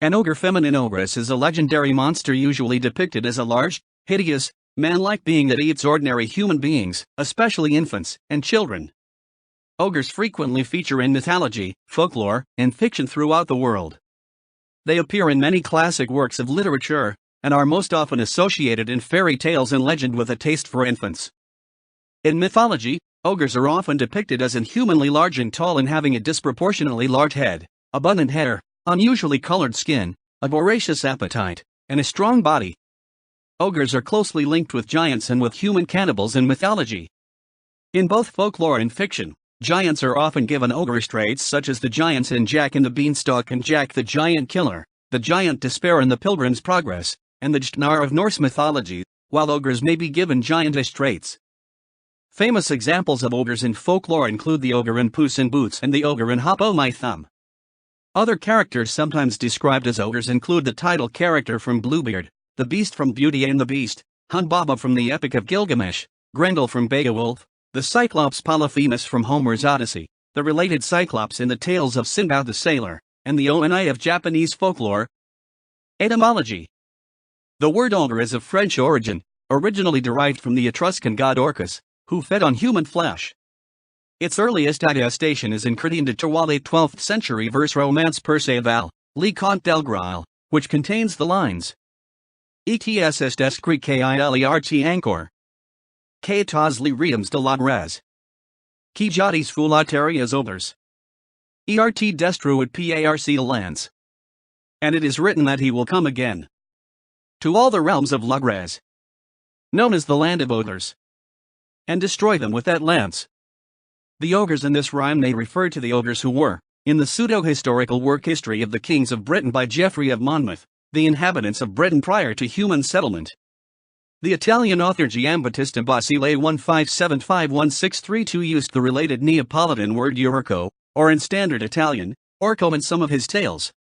An ogre feminine ogress is a legendary monster usually depicted as a large, hideous, man-like being that eats ordinary human beings, especially infants and children. Ogres frequently feature in mythology, folklore, and fiction throughout the world. They appear in many classic works of literature, and are most often associated in fairy tales and legend with a taste for infants. In mythology, ogres are often depicted as inhumanly large and tall and having a disproportionately large head, abundant hair, unusually colored skin, a voracious appetite, and a strong body. Ogres are closely linked with giants and with human cannibals in mythology. In both folklore and fiction, giants are often given ogreish traits such as the giants in Jack and the Beanstalk and Jack the Giant Killer, the Giant Despair in The Pilgrim's Progress, and the Jtnar of Norse mythology, while ogres may be given giantish traits. Famous examples of ogres in folklore include the ogre in Puss in Boots and the ogre in Hop O' My Thumb. Other characters sometimes described as ogres include the title character from Bluebeard, the Beast from Beauty and the Beast, Humbaba from the Epic of Gilgamesh, Grendel from Beowulf, the Cyclops Polyphemus from Homer's Odyssey, the related Cyclops in the tales of Sinbad the Sailor, and the Oni of Japanese folklore. Etymology. The word ogre is of French origin, originally derived from the Etruscan god Orcus, who fed on human flesh. Its earliest attestation is in Crédit de Terroir, 12th century verse romance Perceval, Le Conte d'Elgrail, which contains the lines ETS est escrit qu'ilert encore. Qu'etas les riums de l'ogres. Qui jadis foulateri as ogres. Ert destruit parc lands. And it is written that he will come again to all the realms of l'ogres, known as the land of ogres, and destroy them with that lance. The ogres in this rhyme may refer to the ogres who were, in the pseudo-historical work History of the Kings of Britain by Geoffrey of Monmouth, the inhabitants of Britain prior to human settlement. The Italian author Giambattista Basile 15751632 used the related Neapolitan word urco, or in standard Italian, orco in some of his tales.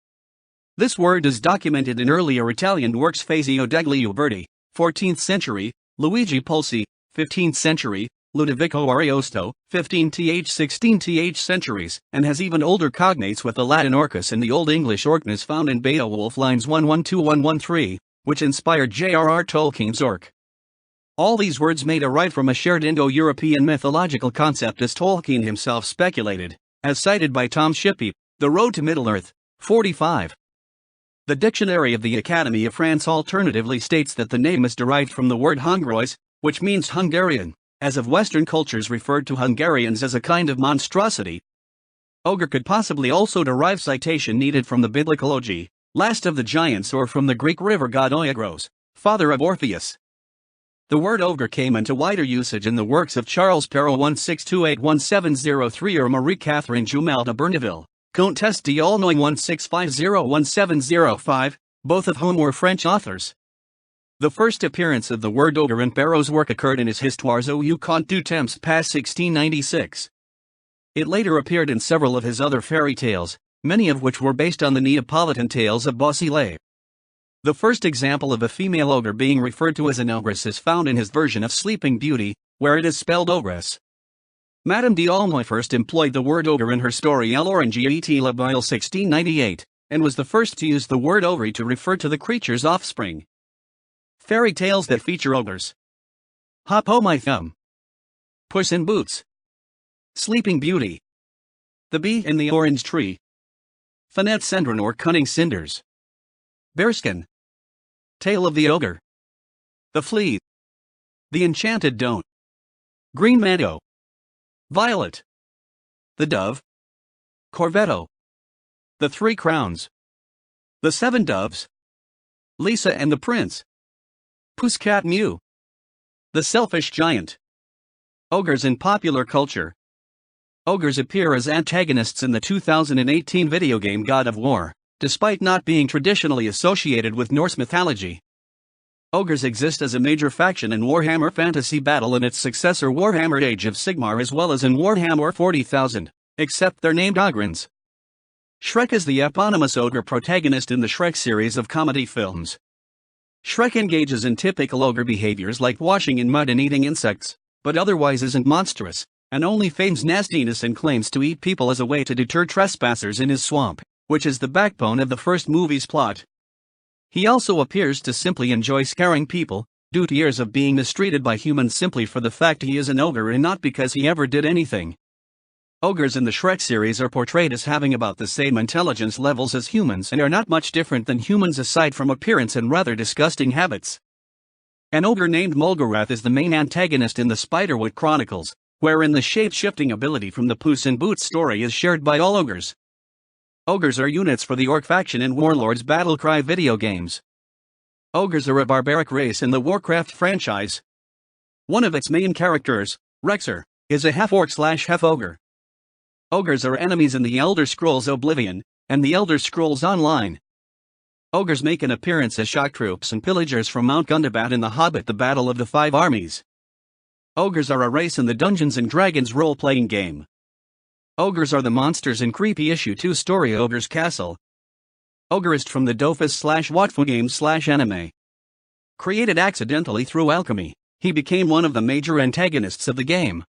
This word is documented in earlier Italian works Fazio degli Uberti, 14th century, Luigi Pulci, 15th century, Ludovico Ariosto, 15th 16th centuries, and has even older cognates with the Latin orcus and the Old English orcnus found in Beowulf lines 112113, which inspired J.R.R. Tolkien's Orc. All these words may derive from a shared Indo-European mythological concept as Tolkien himself speculated, as cited by Tom Shippey, The Road to Middle-earth, 45. The Dictionary of the Academy of France alternatively states that the name is derived from the word Hongrois, which means Hungarian, as of Western cultures referred to Hungarians as a kind of monstrosity. Ogre could possibly also derive citation needed from the biblical Og, last of the giants, or from the Greek river god Oiagros, father of Orpheus. The word ogre came into wider usage in the works of Charles Perrault 1628-1703 or Marie-Catherine Jumel de Berneville, Comtesse d'Aulnoy 1650-1705, both of whom were French authors. The first appearance of the word ogre in Perrault's work occurred in his Histoires au Conte du Temps Passé 1696. It later appeared in several of his other fairy tales, many of which were based on the Neapolitan tales of Basile. The first example of a female ogre being referred to as an ogress is found in his version of Sleeping Beauty, where it is spelled ogress. Madame d'Aulnoy first employed the word ogre in her story L'Orange et la Bile 1698, and was the first to use the word ogre to refer to the creature's offspring. Fairy tales that feature ogres. Hop O' My Thumb. Puss in Boots. Sleeping Beauty. The Bee in the Orange Tree. Finette Cendron or Cunning Cinders. Bearskin. Tale of the Ogre. The Flea. The Enchanted Don't. Green Meadow. Violet. The Dove. Corvetto. The Three Crowns. The Seven Doves. Lisa and the Prince. Pussycat Mew. The Selfish Giant. Ogres in popular culture. Ogres appear as antagonists in the 2018 video game God of War, despite not being traditionally associated with Norse mythology. Ogres exist as a major faction in Warhammer Fantasy Battle and its successor Warhammer Age of Sigmar, as well as in Warhammer 40,000, except they're named Ogrins. Shrek is the eponymous ogre protagonist in the Shrek series of comedy films. Shrek engages in typical ogre behaviors like washing in mud and eating insects, but otherwise isn't monstrous, and only feigns nastiness and claims to eat people as a way to deter trespassers in his swamp. which is the backbone of the first movie's plot. He also appears to simply enjoy scaring people, due to years of being mistreated by humans simply for the fact he is an ogre and not because he ever did anything. Ogres in the Shrek series are portrayed as having about the same intelligence levels as humans and are not much different than humans aside from appearance and rather disgusting habits. An ogre named Mulgarath is the main antagonist in the Spiderwood Chronicles, wherein the shape-shifting ability from the Puss in Boots story is shared by all ogres. Ogres are units for the Orc faction in Warlords Battlecry video games. Ogres are a barbaric race in the Warcraft franchise. One of its main characters, Rexer, is a half-orc/half-ogre. Ogres are enemies in the Elder Scrolls Oblivion and the Elder Scrolls Online. Ogres make an appearance as shock troops and pillagers from Mount Gundabad in The Hobbit: The Battle of the Five Armies. Ogres are a race in the Dungeons & Dragons role-playing game. Ogres are the monsters in Creepy Issue 2 story Ogre's Castle. Ogreist from the Dofus/Watfu game/anime. Created accidentally through alchemy, he became one of the major antagonists of the game.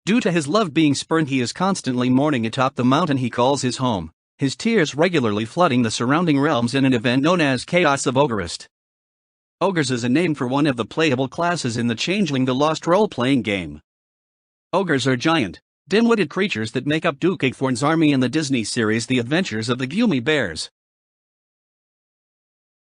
Due to his love being spurned, he is constantly mourning atop the mountain he calls his home, his tears regularly flooding the surrounding realms in an event known as Chaos of Ogreist. Ogres is a name for one of the playable classes in the Changeling the Lost role-playing game. Ogres are giant, dim-witted creatures that make up Duke Igthorn's army in the Disney series The Adventures of the Gummy Bears.